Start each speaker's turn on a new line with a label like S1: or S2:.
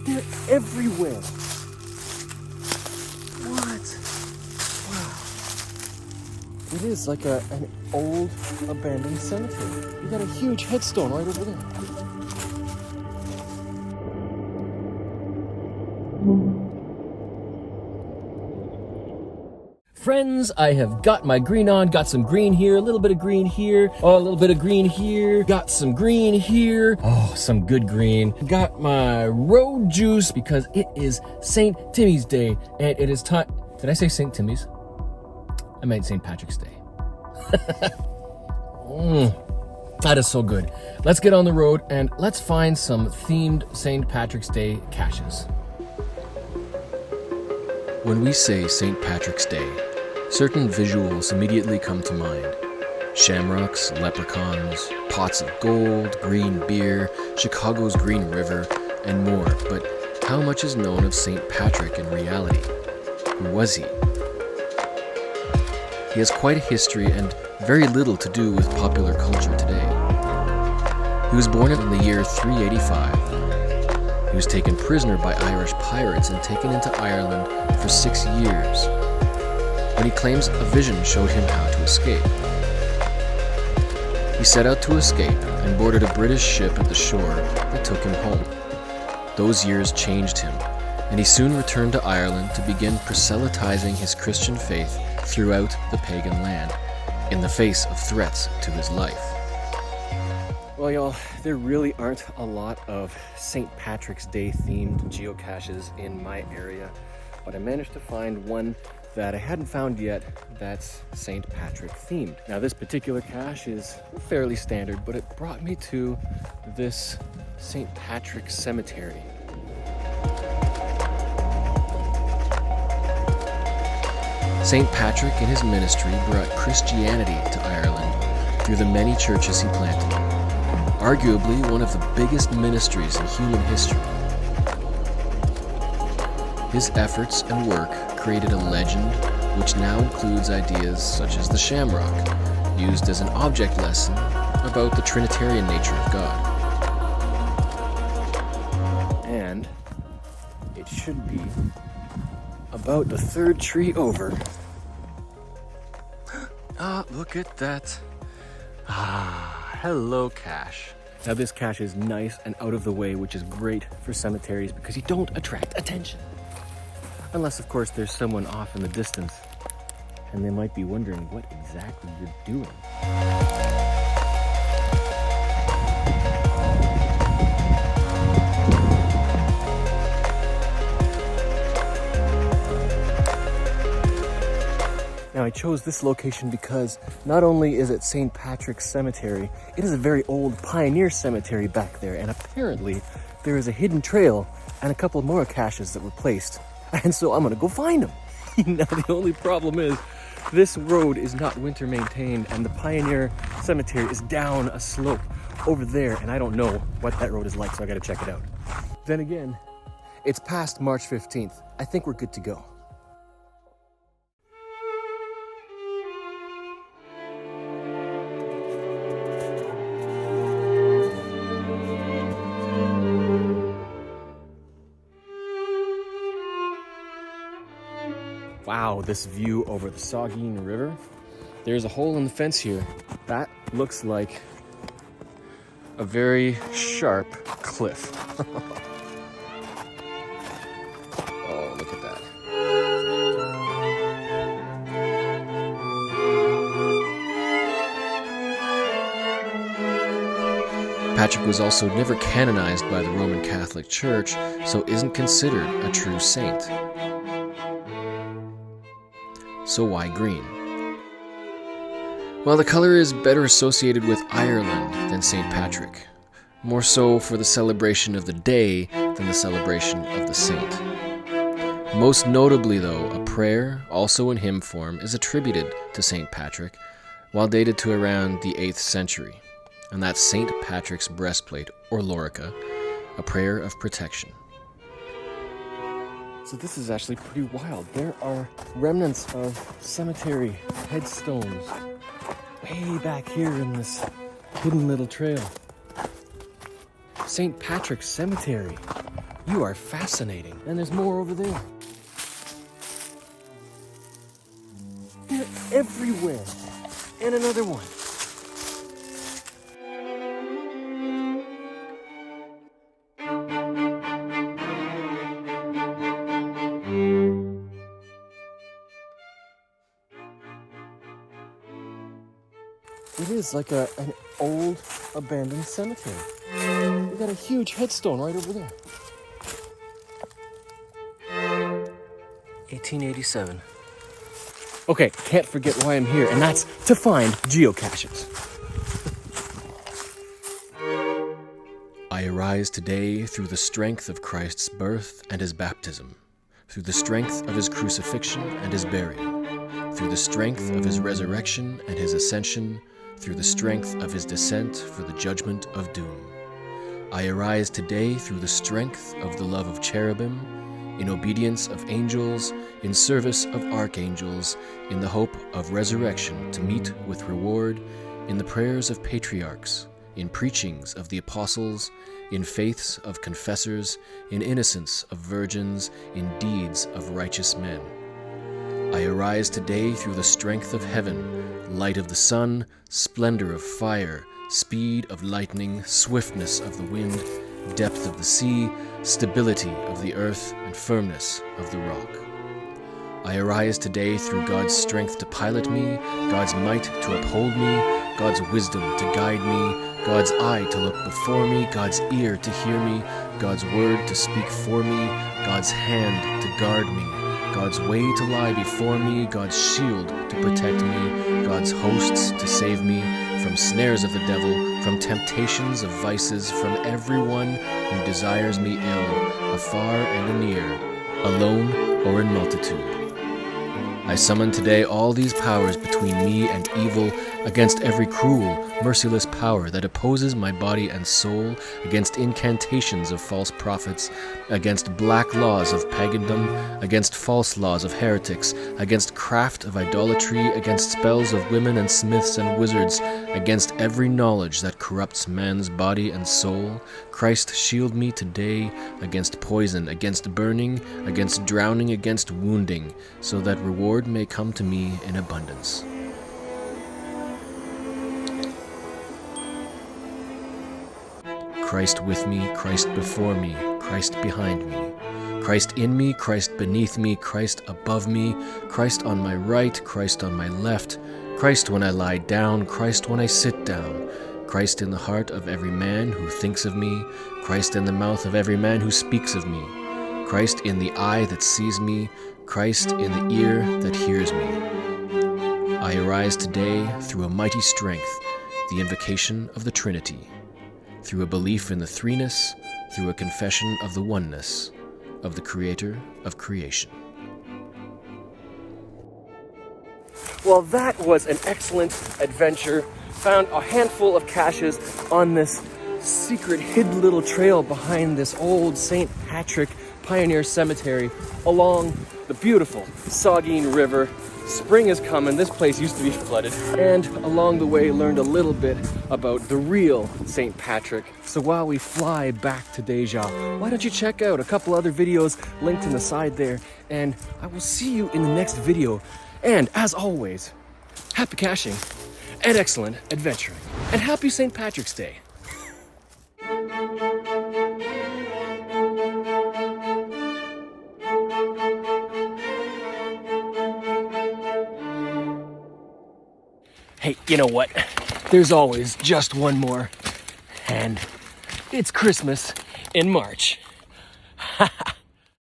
S1: They're everywhere. What? Wow. It is like an old abandoned cemetery. You got a huge headstone right over there. Friends, I have got my green on, got some green here, a little bit of green here, oh, a little bit of green here, got some green here, oh, some good green. Got my road juice because it is St. Timmy's Day and it is time. Did I say St. Timmy's? I meant St. Patrick's Day. That is so good. Let's get on the road and let's find some themed St. Patrick's Day caches. When we say St. Patrick's Day, certain visuals immediately come to mind. Shamrocks, leprechauns, pots of gold, green beer, Chicago's Green River, and more. But how much is known of St. Patrick in reality? Who was he? He has quite a history and very little to do with popular culture today. He was born in the year 385. He was taken prisoner by Irish pirates and taken into Ireland for 6 years, when he claims a vision showed him how to escape. He set out to escape and boarded a British ship at the shore that took him home. Those years changed him, and he soon returned to Ireland to begin proselytizing his Christian faith throughout the pagan land, in the face of threats to his life. Well, y'all, there really aren't a lot of St. Patrick's Day themed geocaches in my area, but I managed to find one that I hadn't found yet that's St. Patrick themed. Now, this particular cache is fairly standard, but it brought me to this St. Patrick Cemetery. St. Patrick and his ministry brought Christianity to Ireland through the many churches he planted. Arguably one of the biggest ministries in human history. His efforts and work created a legend which now includes ideas such as the shamrock, used as an object lesson about the Trinitarian nature of God. And it should be about the third tree over. Ah, look at that. Hello, cache. Now this cache is nice and out of the way, which is great for cemeteries because you don't attract attention. Unless, of course, there's someone off in the distance and they might be wondering what exactly you're doing. Now, I chose this location because not only is it St. Patrick's Cemetery, it is a very old pioneer cemetery back there, and apparently there is a hidden trail and a couple more caches that were placed. And so I'm gonna go find them. Now, the only problem is this road is not winter maintained and the pioneer cemetery is down a slope over there, and I don't know what that road is like, so I gotta check it out. Then again, it's past March 15th. I think we're good to go. Wow, this view over the Saugeen River. There's a hole in the fence here. That looks like a very sharp cliff. Oh, look at that. Patrick was also never canonized by the Roman Catholic Church, so isn't considered a true saint. So why green? Well, the color is better associated with Ireland than St. Patrick, more so for the celebration of the day than the celebration of the saint. Most notably, though, a prayer, also in hymn form, is attributed to St. Patrick, while dated to around the 8th century, and that's St. Patrick's breastplate, or lorica, a prayer of protection. So this is actually pretty wild. There are remnants of cemetery headstones way back here in this hidden little trail. St. Patrick's Cemetery. You are fascinating. And there's more over there. They're everywhere. And another one. It is like an old abandoned cemetery. We got a huge headstone right over there. 1887. Okay, can't forget why I'm here, and that's to find geocaches. I arise today through the strength of Christ's birth and his baptism, through the strength of his crucifixion and his burial, through the strength of his resurrection and his ascension, through the strength of his descent for the judgment of doom. I arise today through the strength of the love of cherubim, in obedience of angels, in service of archangels, in the hope of resurrection to meet with reward, in the prayers of patriarchs, in preachings of the apostles, in faiths of confessors, in innocence of virgins, in deeds of righteous men. I arise today through the strength of heaven, light of the sun, splendor of fire, speed of lightning, swiftness of the wind, depth of the sea, stability of the earth, and firmness of the rock. I arise today through God's strength to pilot me, God's might to uphold me, God's wisdom to guide me, God's eye to look before me, God's ear to hear me, God's word to speak for me, God's hand to guard me, God's way to lie before me, God's shield to protect me, God's hosts to save me from snares of the devil, from temptations of vices, from everyone who desires me ill, afar and anear, alone or in multitude. I summon today all these powers between me and evil, against every cruel, merciless power that opposes my body and soul, against incantations of false prophets, against black laws of pagandom, against false laws of heretics, against craft of idolatry, against spells of women and smiths and wizards, against every knowledge that corrupts man's body and soul. Christ, shield me today against poison, against burning, against drowning, against wounding, so that reward may come to me in abundance. Christ with me, Christ before me, Christ behind me, Christ in me, Christ beneath me, Christ above me, Christ on my right, Christ on my left, Christ when I lie down, Christ when I sit down, Christ in the heart of every man who thinks of me, Christ in the mouth of every man who speaks of me, Christ in the eye that sees me, Christ in the ear that hears me. I arise today through a mighty strength, the invocation of the Trinity, through a belief in the threeness, through a confession of the oneness of the Creator of creation.
S2: Well, that was an excellent adventure. Found a handful of caches on this secret hidden little trail behind this old St. Patrick Pioneer Cemetery along the beautiful Saugeen River. Spring is coming. This place used to be flooded. And along the way, learned a little bit about the real St. Patrick. So while we fly back to Deja, why don't you check out a couple other videos linked in the side there. And I will see you in the next video. And as always, happy caching and excellent adventuring. And happy St. Patrick's Day. Hey, you know what? There's always just one more. And it's Christmas in March.